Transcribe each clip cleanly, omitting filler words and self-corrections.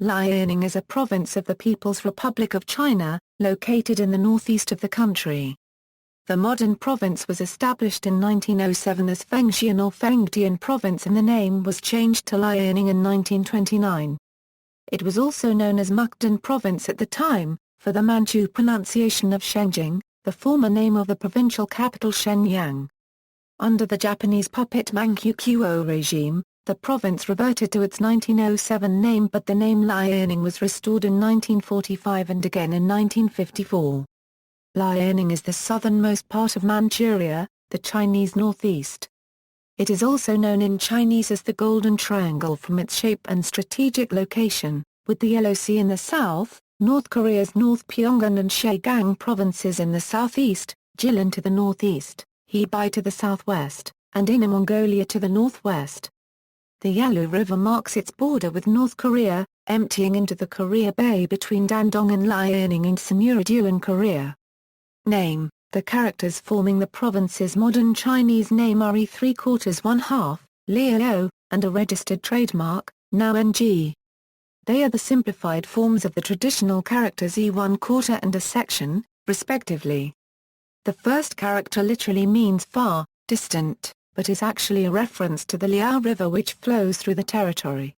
Liaoning is a province of the People's Republic of China, located in the northeast of the country. The modern province was established in 1907 as Fengtian or Fengtien province and the name was changed to Liaoning in 1929. It was also known as Mukden province at the time, for the Manchu pronunciation of Shengjing, the former name of the provincial capital Shenyang. Under the Japanese puppet Manchukuo regime, the province reverted to its 1907 name, but the name Liaoning was restored in 1945 and again in 1954. Liaoning is the southernmost part of Manchuria, the Chinese northeast. It is also known in Chinese as the Golden Triangle from its shape and strategic location, with the Yellow Sea in the south, North Korea's North Pyongan and Chagang provinces in the southeast, Jilin to the northeast, Hebei to the southwest, and Inner Mongolia to the northwest. The Yalu River marks its border with North Korea, emptying into the Korea Bay between Dandong and Liaoning and Sinuiju in Korea. Name: the characters forming the province's modern Chinese name are E¾ Liao, and a registered trademark, now NG. They are the simplified forms of the traditional characters E¼ and a section, respectively. The first character literally means far, distant, but is actually a reference to the Liao River which flows through the territory.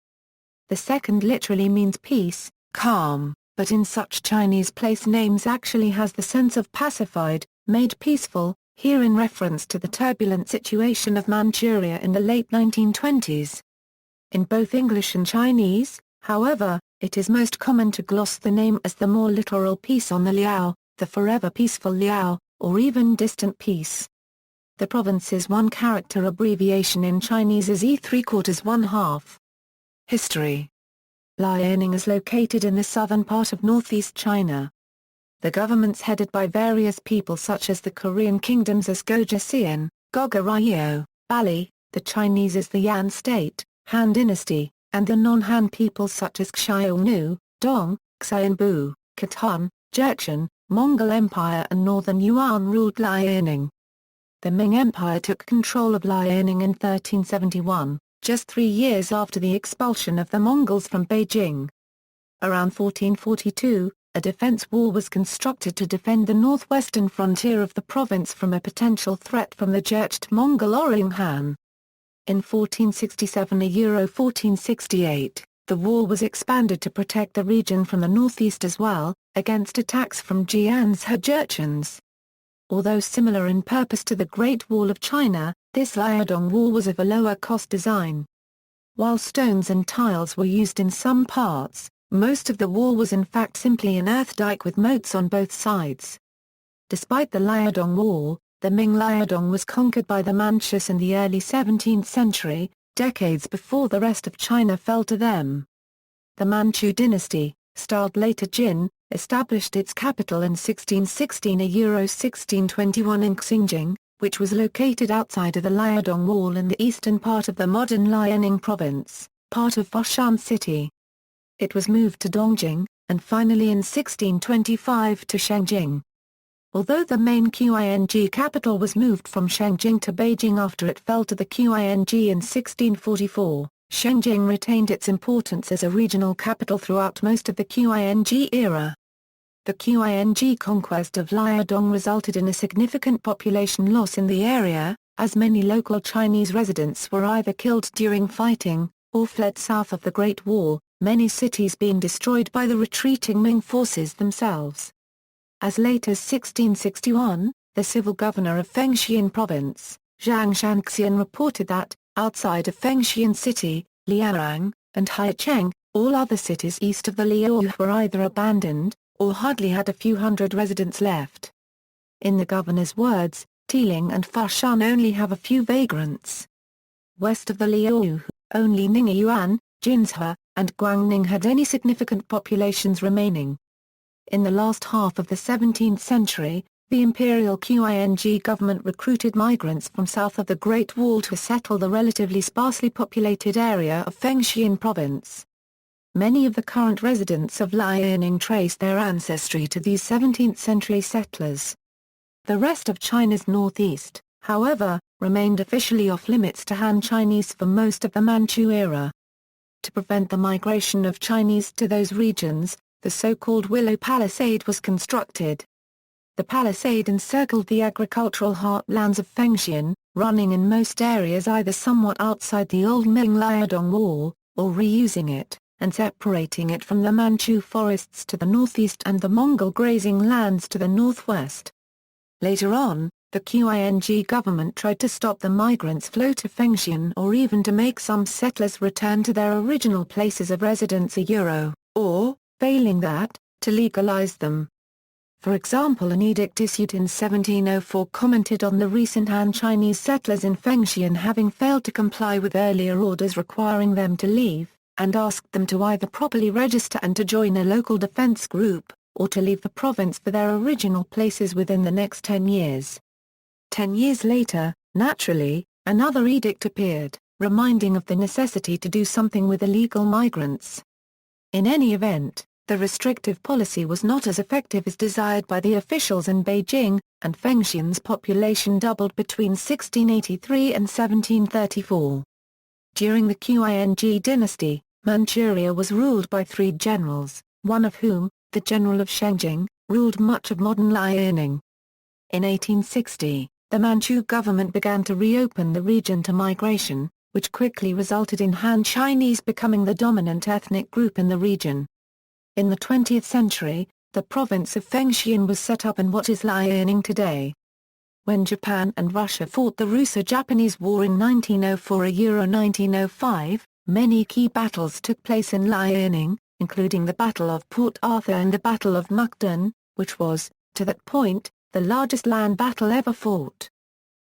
The second literally means peace, calm, but in such Chinese place names actually has the sense of pacified, made peaceful, here in reference to the turbulent situation of Manchuria in the late 1920s. In both English and Chinese, however, it is most common to gloss the name as the more literal peace on the Liao, the forever peaceful Liao, or even distant peace. The province's one-character abbreviation in Chinese is E¾ History. Liaoning is located in the southern part of northeast China. The governments headed by various people such as the Korean kingdoms as Gojoseon, Goguryeo, Bali, the Chinese as the Yan state, Han dynasty, and the non-Han peoples such as Xiongnu, Dong, Xianbu, Khitan, Jurchen, Mongol Empire and Northern Yuan ruled Liaoning. The Ming Empire took control of Liaoning in 1371, just 3 years after the expulsion of the Mongols from Beijing. Around 1442, a defense wall was constructed to defend the northwestern frontier of the province from a potential threat from the Jurchen Mongol Orang Han. In 1467–1468, the wall was expanded to protect the region from the northeast as well, against attacks from Jian's Jurchens. Although similar in purpose to the Great Wall of China, this Liaodong Wall was of a lower-cost design. While stones and tiles were used in some parts, most of the wall was in fact simply an earth dike with moats on both sides. Despite the Liaodong Wall, the Ming Liaodong was conquered by the Manchus in the early 17th century, decades before the rest of China fell to them. The Manchu dynasty, styled later Jin, established its capital in 1616–1621 in Shengjing, which was located outside of the Liaodong Wall in the eastern part of the modern Liaoning province, part of Foshan city. It was moved to Dongjing, and finally in 1625 to Shengjing. Although the main Qing capital was moved from Shengjing to Beijing after it fell to the Qing in 1644, Shengjing retained its importance as a regional capital throughout most of the Qing era. The Qing conquest of Liaodong resulted in a significant population loss in the area, as many local Chinese residents were either killed during fighting, or fled south of the Great Wall, many cities being destroyed by the retreating Ming forces themselves. As late as 1661, the civil governor of Fengtian province, Zhang Shanxian reported that, outside of Fengtian city, Liaorong, and Haicheng, all other cities east of the Liao were either abandoned, or hardly had a few hundred residents left. In the governor's words, Tiling and Foshan only have a few vagrants. West of the Liao, only Ningyuan, Jinshe, and Guangning had any significant populations remaining. In the last half of the 17th century, the Imperial Qing government recruited migrants from south of the Great Wall to settle the relatively sparsely populated area of Fengtian province. Many of the current residents of Liaoning trace their ancestry to these 17th-century settlers. The rest of China's northeast, however, remained officially off-limits to Han Chinese for most of the Manchu era. To prevent the migration of Chinese to those regions, the so-called Willow Palisade was constructed. The palisade encircled the agricultural heartlands of Fengtian, running in most areas either somewhat outside the old Ming Liaodong Wall, or reusing it, and separating it from the Manchu forests to the northeast and the Mongol grazing lands to the northwest. Later on, the Qing government tried to stop the migrants' flow to Fengtian or even to make some settlers return to their original places of residence or, failing that, to legalize them. For example, an edict issued in 1704 commented on the recent Han Chinese settlers in Fengtian having failed to comply with earlier orders requiring them to leave, and asked them to either properly register and to join a local defense group, or to leave the province for their original places within the next 10 years. 10 years later, naturally, another edict appeared, reminding of the necessity to do something with illegal migrants. In any event, the restrictive policy was not as effective as desired by the officials in Beijing, and Fengtian's population doubled between 1683 and 1734. During the Qing dynasty, Manchuria was ruled by 3 generals, one of whom, the general of Shengjing, ruled much of modern Liaoning. In 1860, the Manchu government began to reopen the region to migration, which quickly resulted in Han Chinese becoming the dominant ethnic group in the region. In the 20th century, the province of Fengtian was set up in what is Liaoning today. When Japan and Russia fought the Russo-Japanese War in 1904–1905, many key battles took place in Liaoning, including the Battle of Port Arthur and the Battle of Mukden, which was, to that point, the largest land battle ever fought.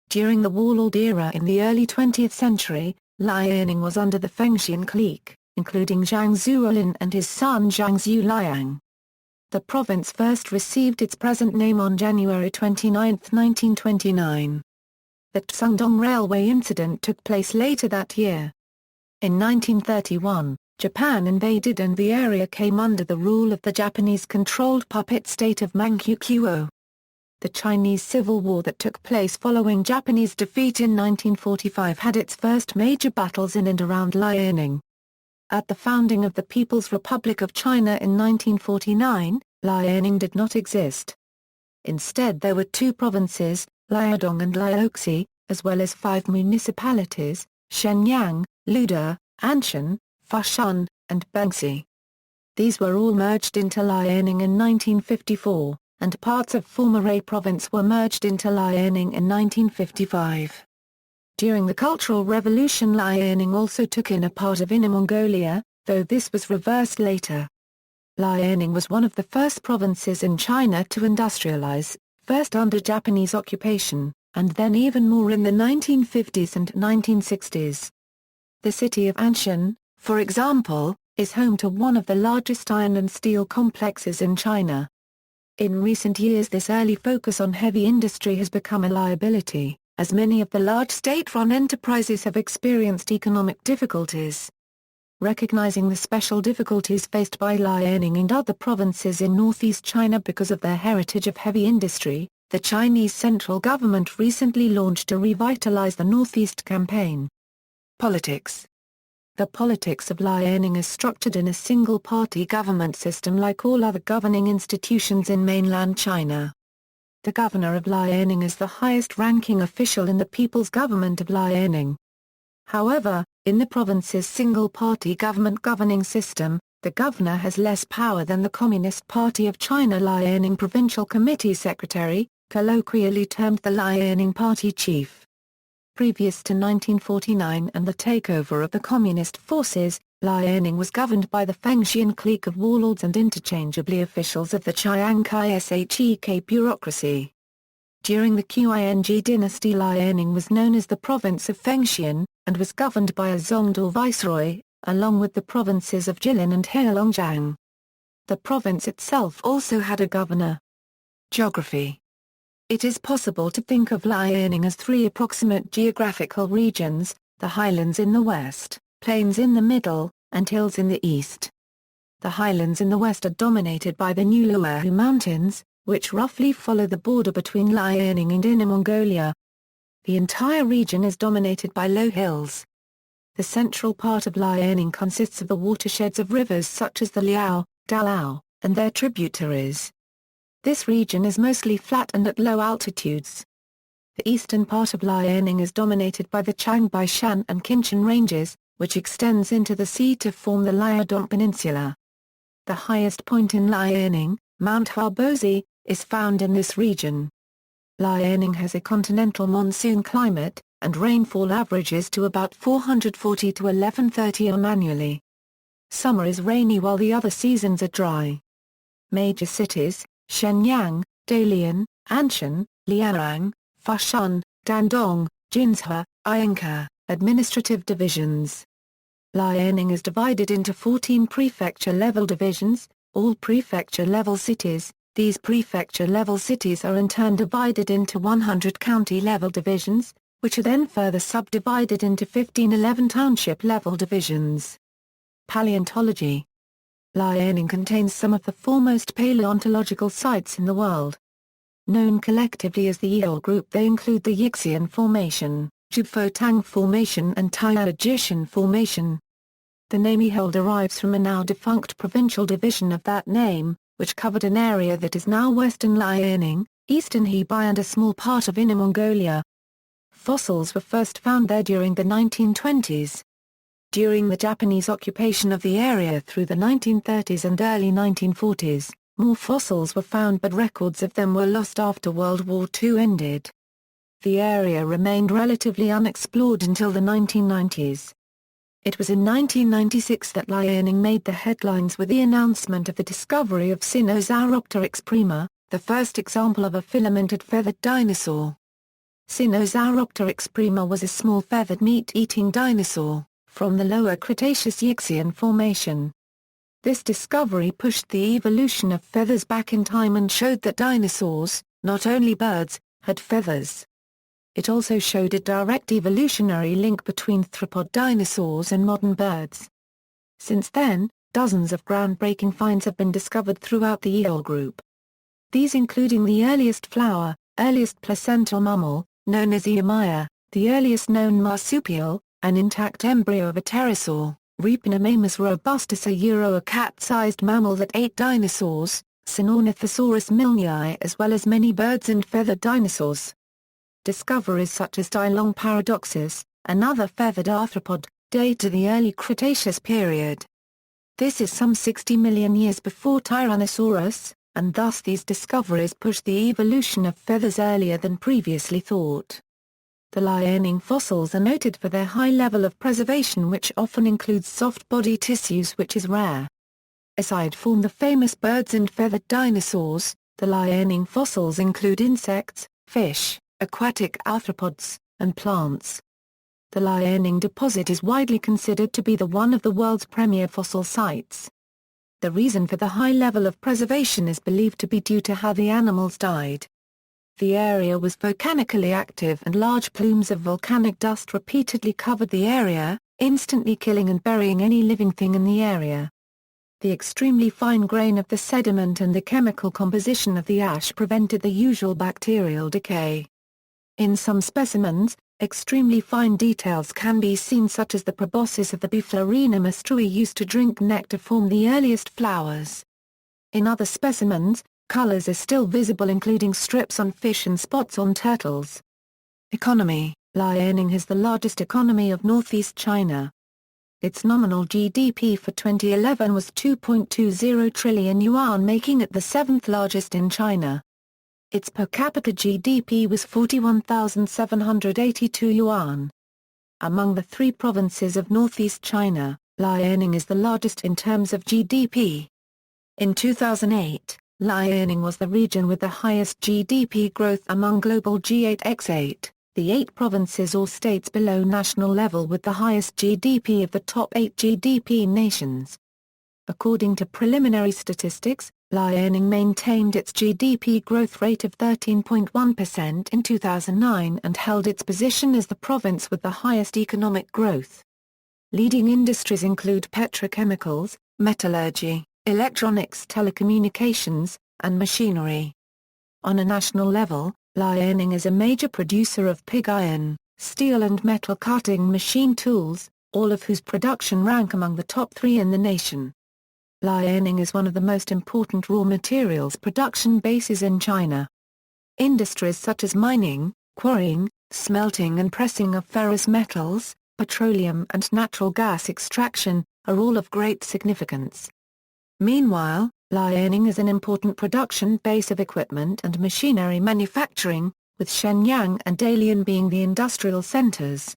During the warlord era in the early 20th century, Liaoning was under the Fengtian clique, including Zhang Zuolin and his son Zhang Zuoliang. The province first received its present name on January 29, 1929. The Tsungdong Railway incident took place later that year. In 1931, Japan invaded and the area came under the rule of the Japanese-controlled puppet state of Manchukuo. The Chinese Civil War that took place following Japanese defeat in 1945 had its first major battles in and around Liaoning. At the founding of the People's Republic of China in 1949, Liaoning did not exist. Instead there were 2 provinces, Liaodong and Liaoxi, as well as 5 municipalities, Shenyang, Luda, Anshan, Fushan, and Bengsi. These were all merged into Liaoning in 1954, and parts of former Ray Province were merged into Liaoning in 1955. During the Cultural Revolution, Liaoning also took in a part of Inner Mongolia, though this was reversed later. Liaoning was one of the first provinces in China to industrialize, first under Japanese occupation, and then even more in the 1950s and 1960s. The city of Anshan, for example, is home to one of the largest iron and steel complexes in China. In recent years this early focus on heavy industry has become a liability, as many of the large state-run enterprises have experienced economic difficulties. Recognizing the special difficulties faced by Liaoning and other provinces in northeast China because of their heritage of heavy industry, the Chinese central government recently launched a Revitalize the Northeast campaign. Politics. The politics of Liaoning is structured in a single-party government system like all other governing institutions in mainland China. The governor of Liaoning is the highest-ranking official in the People's Government of Liaoning. However, in the province's single-party government governing system, the governor has less power than the Communist Party of China Liaoning Provincial Committee Secretary, colloquially termed the Liaoning Party Chief. Previous to 1949 and the takeover of the Communist forces, Liaoning was governed by the Fengtian clique of warlords and interchangeably officials of the Chiang Kai-shek bureaucracy. During the Qing dynasty, Liaoning was known as the province of Fengtian, and was governed by a Zongdor viceroy, along with the provinces of Jilin and Heilongjiang. The province itself also had a governor. Geography. It is possible to think of Liaoning as 3 approximate geographical regions, the highlands in the west, plains in the middle, and hills in the east. The highlands in the west are dominated by the Nuluahu Mountains, which roughly follow the border between Liaoning and Inner Mongolia. The entire region is dominated by low hills. The central part of Liaoning consists of the watersheds of rivers such as the Liao, Dalao, and their tributaries. This region is mostly flat and at low altitudes. The eastern part of Liaoning is dominated by the Changbai-Shan and Qinshan ranges, which extends into the sea to form the Liaodong Peninsula. The highest point in Liaoning, Mount Haobozi, is found in this region. Liaoning has a continental monsoon climate, and rainfall averages to about 440 to 1130 mm annually. Summer is rainy while the other seasons are dry. Major cities: Shenyang, Dalian, Anshan, Liaorong, Fengtian, Dandong, Jinshe, Ianka. Administrative divisions. Liaoning is divided into 14 prefecture-level divisions, all prefecture-level cities. These prefecture-level cities are in turn divided into 100 county-level divisions, which are then further subdivided into 15-11 township-level divisions. Paleontology. Liaoning contains some of the foremost paleontological sites in the world. Known collectively as the Yale Group, they include the Yixian Formation, Zhufotang Formation and Taiyuan Formation. The name Yale derives from a now-defunct provincial division of that name, which covered an area that is now western Liaoning, eastern Hebei and a small part of Inner Mongolia. Fossils were first found there during the 1920s. During the Japanese occupation of the area through the 1930s and early 1940s, more fossils were found but records of them were lost after World War II ended. The area remained relatively unexplored until the 1990s. It was in 1996 that Liaoning made the headlines with the announcement of the discovery of Sinosauropteryx prima, the first example of a filamented feathered dinosaur. Sinosauropteryx prima was a small feathered meat-eating dinosaur, from the Lower Cretaceous Yixian Formation. This discovery pushed the evolution of feathers back in time and showed that dinosaurs, not only birds, had feathers. It also showed a direct evolutionary link between theropod dinosaurs and modern birds. Since then, dozens of groundbreaking finds have been discovered throughout the Yale Group. These including the earliest flower, earliest placental mammal, known as Eomia, the earliest known marsupial, an intact embryo of a pterosaur, Repenomamus robustus, a cat-sized mammal that ate dinosaurs, Sinornithosaurus milnei, as well as many birds and feathered dinosaurs. Discoveries such as Dandong paradoxus, another feathered arthropod, date to the early Cretaceous period. This is some 60 million years before Tyrannosaurus, and thus these discoveries pushed the evolution of feathers earlier than previously thought. The Liaoning fossils are noted for their high level of preservation, which often includes soft body tissues, which is rare. Aside from the famous birds and feathered dinosaurs, the Liaoning fossils include insects, fish, aquatic arthropods, and plants. The Liaoning deposit is widely considered to be one of the world's premier fossil sites. The reason for the high level of preservation is believed to be due to how the animals died. The area was volcanically active and large plumes of volcanic dust repeatedly covered the area, instantly killing and burying any living thing in the area. The extremely fine grain of the sediment and the chemical composition of the ash prevented the usual bacterial decay. In some specimens, extremely fine details can be seen, such as the proboscis of the Biflorina menstrui used to drink nectar form the earliest flowers. In other specimens, colors are still visible, including strips on fish and spots on turtles. Economy. Liaoning has the largest economy of northeast China. Its nominal GDP for 2011 was 2.20 trillion yuan, making it the seventh largest in China. Its per capita GDP was 41,782 yuan. Among the three provinces of northeast China, Liaoning is the largest in terms of GDP. In 2008, Liaoning was the region with the highest GDP growth among global G8x8, the 8 provinces or states below national level with the highest GDP of the top 8 GDP nations. According to preliminary statistics, Liaoning maintained its GDP growth rate of 13.1% in 2009 and held its position as the province with the highest economic growth. Leading industries include petrochemicals, metallurgy, electronics, telecommunications, and machinery. On a national level, Liaoning is a major producer of pig iron, steel and metal cutting machine tools, all of whose production rank among the top 3 in the nation. Liaoning is one of the most important raw materials production bases in China. Industries such as mining, quarrying, smelting and pressing of ferrous metals, petroleum and natural gas extraction, are all of great significance. Meanwhile, Liaoning is an important production base of equipment and machinery manufacturing, with Shenyang and Dalian being the industrial centers.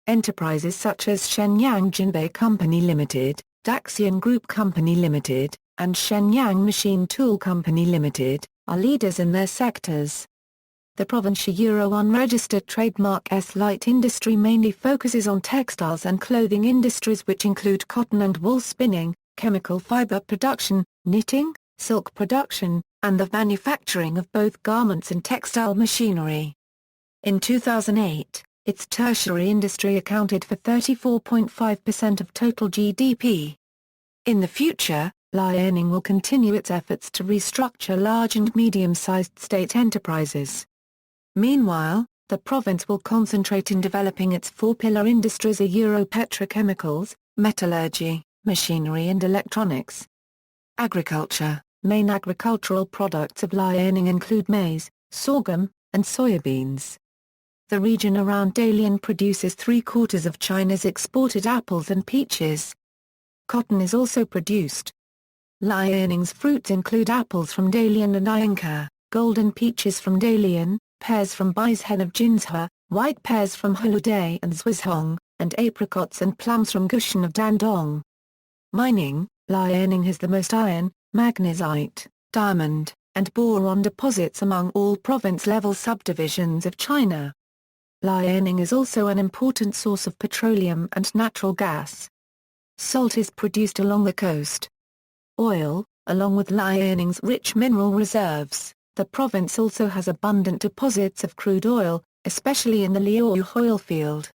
Enterprises such as Shenyang Jinbei Company Limited, Daxian Group Company Limited, and Shenyang Machine Tool Company Limited, are leaders in their sectors. The provincial Euro unregistered trademark S-Light industry mainly focuses on textiles and clothing industries which include cotton and wool spinning, chemical fiber production, knitting, silk production, and the manufacturing of both garments and textile machinery. In 2008, its tertiary industry accounted for 34.5% of total GDP. In the future, Liaoning will continue its efforts to restructure large and medium-sized state enterprises. Meanwhile, the province will concentrate in developing its 4-pillar industries of petrochemicals, metallurgy, machinery and electronics. Agriculture. Main agricultural products of Liaoning include maize, sorghum, and soybeans. The region around Dalian produces 3/4 of China's exported apples and peaches. Cotton is also produced. Liaoning's fruits include apples from Dalian and Inca, golden peaches from Dalian, pears from Baishen of Jinshe, white pears from Hebei and Zhuizhong, and apricots and plums from Gushan of Dandong. Mining. Liaoning has the most iron, magnesite, diamond, and boron deposits among all province-level subdivisions of China. Liaoning is also an important source of petroleum and natural gas. Salt is produced along the coast. Oil. Along with Liaoning's rich mineral reserves, the province also has abundant deposits of crude oil, especially in the Liaoyu oil field.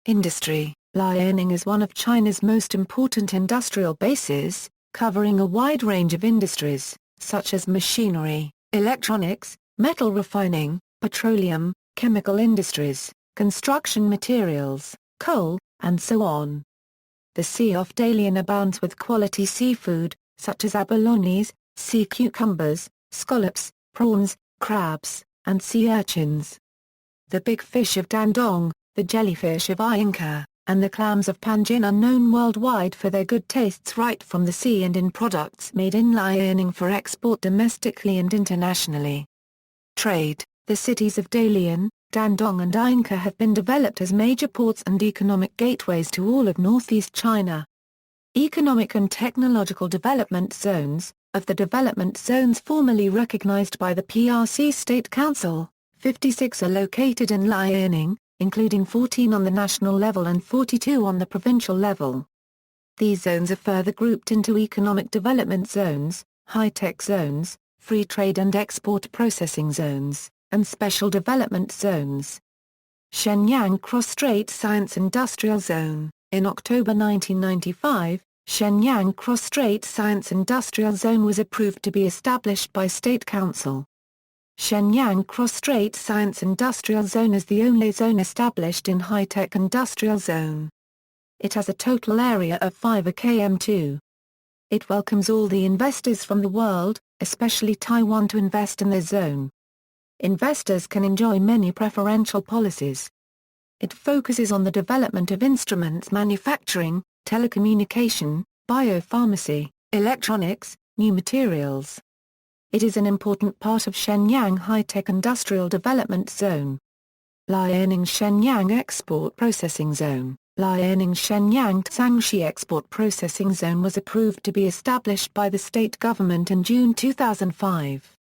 Industry. Liaoning is one of China's most important industrial bases, covering a wide range of industries, such as machinery, electronics, metal refining, petroleum, chemical industries, construction materials, coal, and so on. The sea off Dalian abounds with quality seafood, such as abalones, sea cucumbers, scallops, prawns, crabs, and sea urchins. The big fish of Dandong, the jellyfish of Inca, and the clams of Pyongan are known worldwide for their good tastes right from the sea and in products made in Liaoning for export domestically and internationally. Trade. The cities of Dalian, Dandong and Inca have been developed as major ports and economic gateways to all of northeast China. Economic and technological development zones. Of the development zones formally recognized by the PRC State Council, 56 are located in Liaoning, including 14 on the national level and 42 on the provincial level. These zones are further grouped into economic development zones, high-tech zones, free trade and export processing zones, and special development zones. Shenyang Cross-Strait Science Industrial Zone. In October 1995, Shenyang Cross-Strait Science Industrial Zone was approved to be established by State Council. Shenyang Cross-Strait Science Industrial Zone is the only zone established in high-tech industrial zone. It has a total area of 5 km2. It welcomes all the investors from the world, especially Taiwan, to invest in the zone. Investors can enjoy many preferential policies. It focuses on the development of instruments manufacturing, telecommunication, biopharmacy, electronics, new materials. It is an important part of Shenyang High-Tech Industrial Development Zone. Liaoning Shenyang Export Processing Zone. Liaoning Shenyang Tsangxi Export Processing Zone was approved to be established by the state government in June 2005.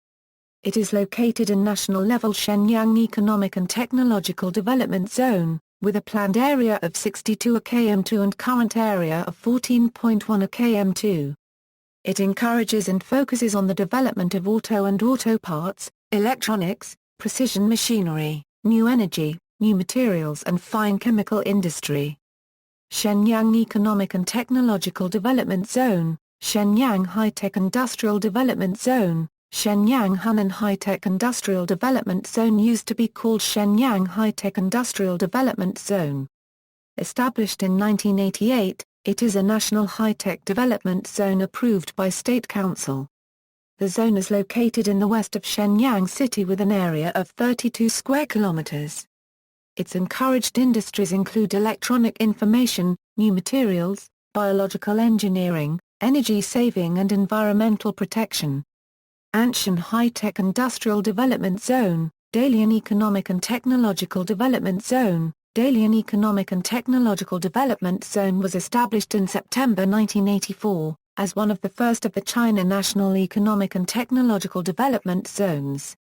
It is located in national-level Shenyang Economic and Technological Development Zone, with a planned area of 62 km2 and current area of 14.1 km2. It encourages and focuses on the development of auto and auto parts, electronics, precision machinery, new energy, new materials and fine chemical industry. Shenyang Economic and Technological Development Zone, Shenyang High-Tech Industrial Development Zone, Shenyang Hunan High-Tech Industrial Development Zone used to be called Shenyang High-Tech Industrial Development Zone. Established in 1988, it is a national high-tech development zone approved by State Council. The zone is located in the west of Shenyang city with an area of 32 square kilometers. Its encouraged industries include electronic information, new materials, biological engineering, energy saving and environmental protection. Anshan High-Tech Industrial Development Zone, Dalian Economic and Technological Development Zone. Dalian Economic and Technological Development Zone was established in September 1984, as one of the first of the China National Economic and Technological Development Zones.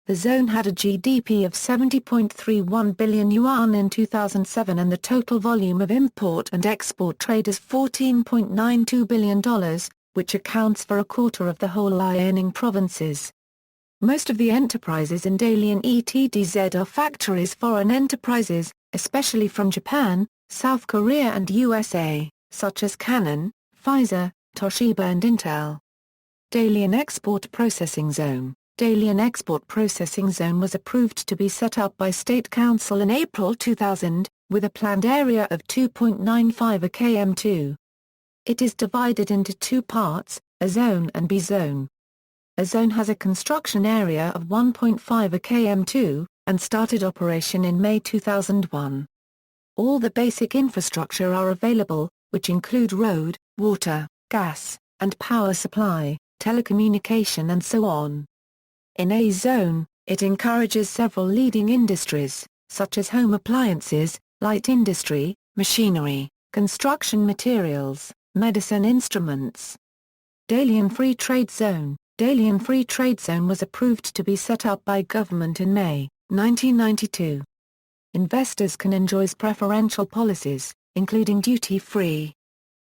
The zone had a GDP of 70.31 billion yuan in 2007 and the total volume of import and export trade is $14.92 billion, which accounts for a quarter of the whole Liaoning provinces. Most of the enterprises in Dalian ETDZ are factories foreign enterprises, especially from Japan, South Korea and USA, such as Canon, Pfizer, Toshiba and Intel. Dalian Export Processing Zone. Dalian Export Processing Zone was approved to be set up by State Council in April 2000, with a planned area of 2.95 km2. It is divided into two parts, A Zone and B Zone. A Zone has a construction area of 1.5 km2, and started operation in May 2001. All the basic infrastructure are available, which include road, water, gas, and power supply, telecommunication and so on. In A Zone, it encourages several leading industries, such as home appliances, light industry, machinery, construction materials, medicine instruments. Dalian Free Trade Zone. Dalian Free Trade Zone was approved to be set up by government in May 1992. Investors can enjoy preferential policies, including duty-free.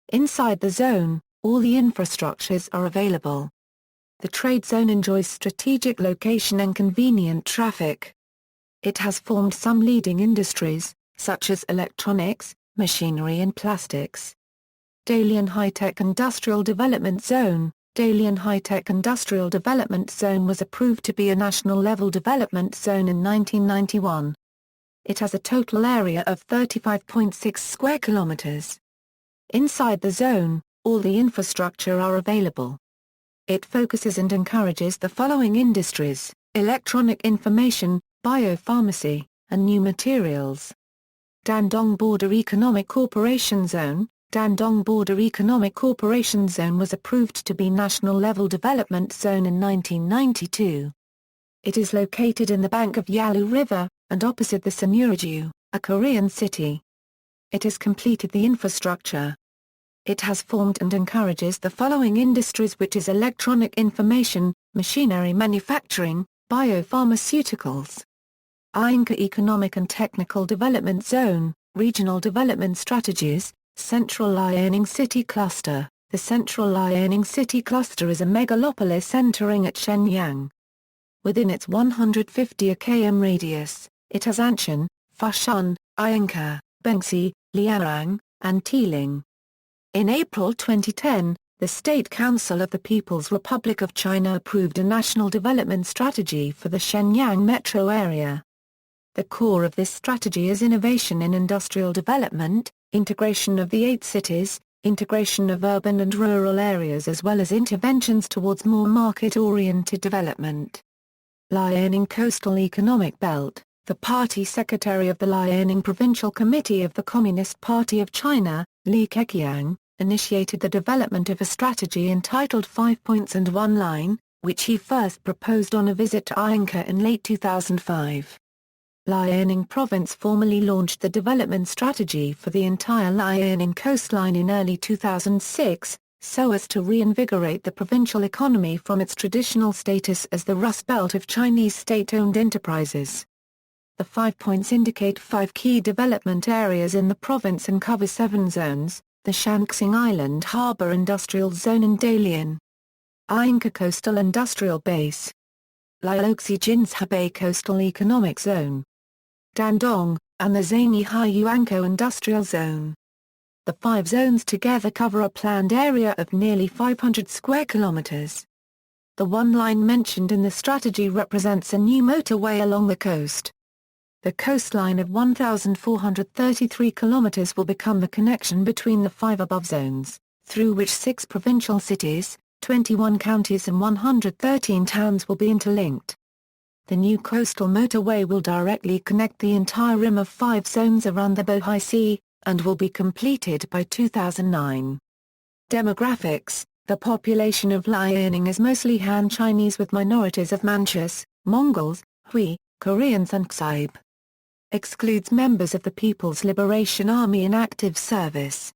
Inside the zone, all the infrastructures are available. The trade zone enjoys strategic location and convenient traffic. It has formed some leading industries, such as electronics, machinery and plastics. Dalian High-Tech Industrial Development Zone. Dalian High-Tech Industrial Development Zone was approved to be a national-level development zone in 1991. It has a total area of 35.6 square kilometers. Inside the zone, all the infrastructure are available. It focuses and encourages the following industries: electronic information, biopharmacy, and new materials. Dandong Border Economic Cooperation Zone. Dandong Border Economic Cooperation Zone was approved to be National-Level Development Zone in 1992. It is located in the bank of Yalu River, and opposite the Sinuiju, a Korean city. It has completed the infrastructure. It has formed and encourages the following industries, which is electronic information, machinery manufacturing, biopharmaceuticals. Ainka Economic and Technical Development Zone, Regional Development Strategies. Central Liaoning City Cluster. The Central Liaoning City Cluster is a megalopolis centering at Shenyang. Within its 150 km radius, it has Anshan, Fushan, Ainka, Bengsi, Liaoning, and Jilin. In April 2010, the State Council of the People's Republic of China approved a national development strategy for the Shenyang metro area. The core of this strategy is innovation in industrial development, integration of the 8 cities, integration of urban and rural areas as well as interventions towards more market-oriented development. Liaoning Coastal Economic Belt. The party secretary of the Liaoning Provincial Committee of the Communist Party of China, Li Keqiang, initiated the development of a strategy entitled 5 Points and 1 Line, which he first proposed on a visit to Ainka in late 2005. Liaoning Province formally launched the development strategy for the entire Liaoning coastline in early 2006, so as to reinvigorate the provincial economy from its traditional status as the Rust Belt of Chinese state-owned enterprises. The 5 points indicate 5 key development areas in the province and cover 7 zones: the Shanxing Island Harbor Industrial Zone in Dalian, Ainka Coastal Industrial Base, Liaoxi-Jin's Hebei Coastal Economic Zone, Dandong, and the Zhangyi-Haiyuankou Industrial Zone. The 5 zones together cover a planned area of nearly 500 square kilometers. The 1 line mentioned in the strategy represents a new motorway along the coast. The coastline of 1,433 kilometers will become the connection between the 5 above zones, through which 6 provincial cities, 21 counties and 113 towns will be interlinked. The new coastal motorway will directly connect the entire rim of 5 zones around the Bohai Sea, and will be completed by 2009. Demographics: the population of Liaoning is mostly Han Chinese with minorities of Manchus, Mongols, Hui, Koreans and Xibe. Excludes members of the People's Liberation Army in active service.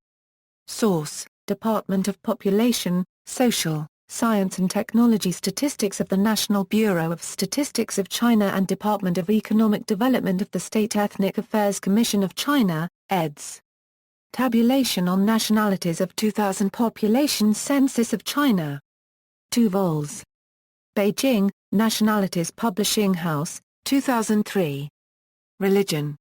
Source: Department of Population, Social, Science and Technology Statistics of the National Bureau of Statistics of China and Department of Economic Development of the State Ethnic Affairs Commission of China, eds. Tabulation on Nationalities of 2000 Population Census of China. 2 vols. Beijing, Nationalities Publishing House, 2003. Religion.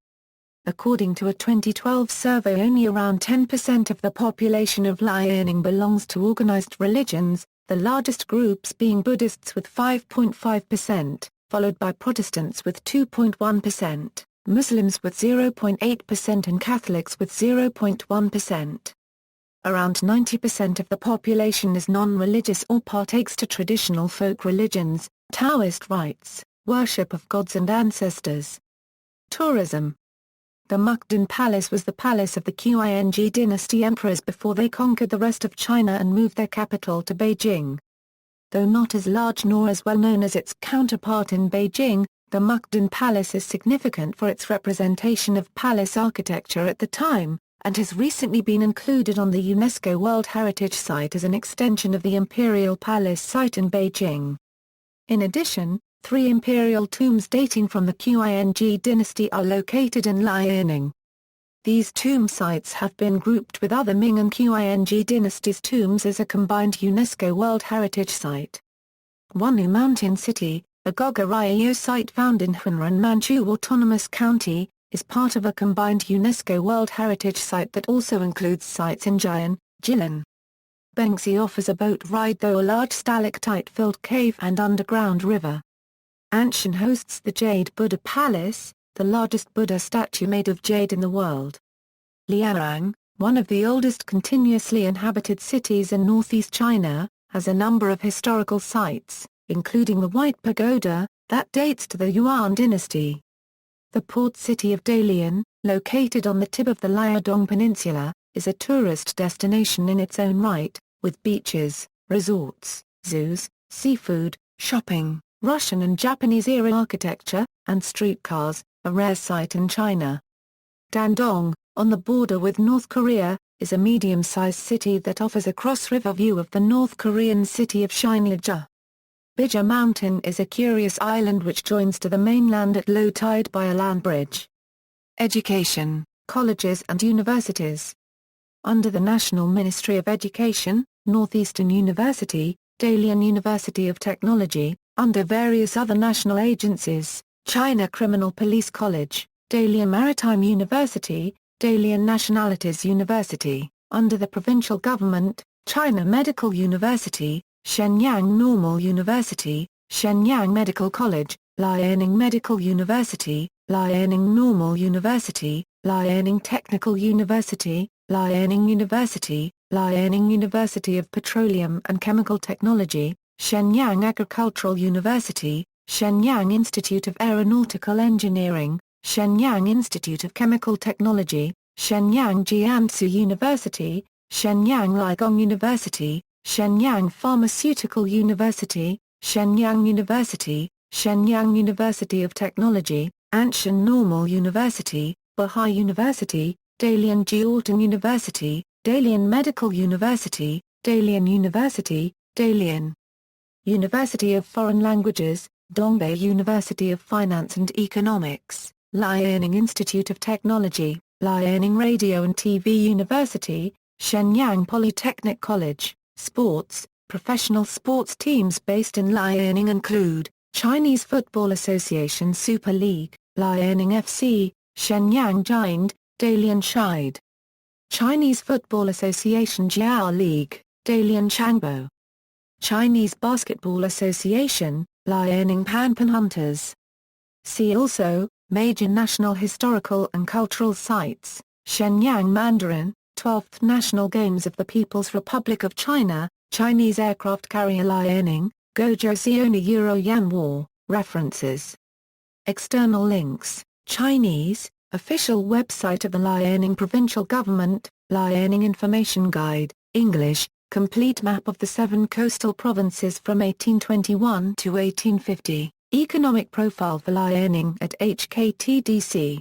According to a 2012 survey, only around 10% of the population of Liaoning belongs to organized religions, the largest groups being Buddhists with 5.5%, followed by Protestants with 2.1%, Muslims with 0.8% and Catholics with 0.1%. Around 90% of the population is non-religious or partakes to traditional folk religions, Taoist rites, worship of gods and ancestors. Tourism. The Mukden Palace was the palace of the Qing dynasty emperors before they conquered the rest of China and moved their capital to Beijing. Though not as large nor as well known as its counterpart in Beijing, the Mukden Palace is significant for its representation of palace architecture at the time, and has recently been included on the UNESCO World Heritage Site as an extension of the Imperial Palace site in Beijing. In addition, 3 imperial tombs dating from the Qing dynasty are located in Liaoning. These tomb sites have been grouped with other Ming and Qing dynasties' tombs as a combined UNESCO World Heritage Site. Wannu Mountain City, a Goguryeo site found in Hunran Manchu Autonomous County, is part of a combined UNESCO World Heritage Site that also includes sites in Jian, Jilin. Bengzi offers a boat ride through a large stalactite-filled cave and underground river. Anshan hosts the Jade Buddha Palace, the largest Buddha statue made of jade in the world. Liaoning, one of the oldest continuously inhabited cities in northeast China, has a number of historical sites, including the White Pagoda, that dates to the Yuan dynasty. The port city of Dalian, located on the tip of the Liaodong Peninsula, is a tourist destination in its own right, with beaches, resorts, zoos, seafood, shopping, Russian and Japanese-era architecture, and streetcars, a rare sight in China. Dandong, on the border with North Korea, is a medium-sized city that offers a cross-river view of the North Korean city of Shenyang. Bija Mountain is a curious island which joins to the mainland at low tide by a land bridge. Education, colleges and universities. Under the National Ministry of Education, Northeastern University, Dalian University of Technology, under various other national agencies, China Criminal Police College, Dalian Maritime University, Dalian Nationalities University, under the provincial government, China Medical University, Shenyang Normal University, Shenyang Medical College, Liaoning Medical University, Liaoning Normal University, Liaoning Technical University, Liaoning University, Liaoning University of Petroleum and Chemical Technology, Shenyang Agricultural University, Shenyang Institute of Aeronautical Engineering, Shenyang Institute of Chemical Technology, Shenyang Jiangsu University, Shenyang Liaoning University, Shenyang Pharmaceutical University, Shenyang University, Shenyang University of Technology, Anshan Normal University, Bohai University, Dalian Jiaotong University, Dalian Medical University, Dalian University, Dalian University of Foreign Languages, Dongbei University of Finance and Economics, Liaoning Institute of Technology, Liaoning Radio and TV University, Shenyang Polytechnic College. Sports. Professional sports teams based in Liaoning include Chinese Football Association Super League, Liaoning FC, Shenyang Giant, Dalian Shide. Chinese Football Association Jiao League, Dalian Changbo. Chinese Basketball Association, Liaoning Panpan Hunters. See also, Major national historical and cultural sites, Shenyang Mandarin, 12th National Games of the People's Republic of China, Chinese aircraft carrier Liaoning, Guozhou Xiaoni Euro Yan War, references. External links, Chinese, official website of the Liaoning Provincial Government, Liaoning Information Guide, English, complete map of the 7 coastal provinces from 1821 to 1850, economic profile for Liaoning at HKTDC.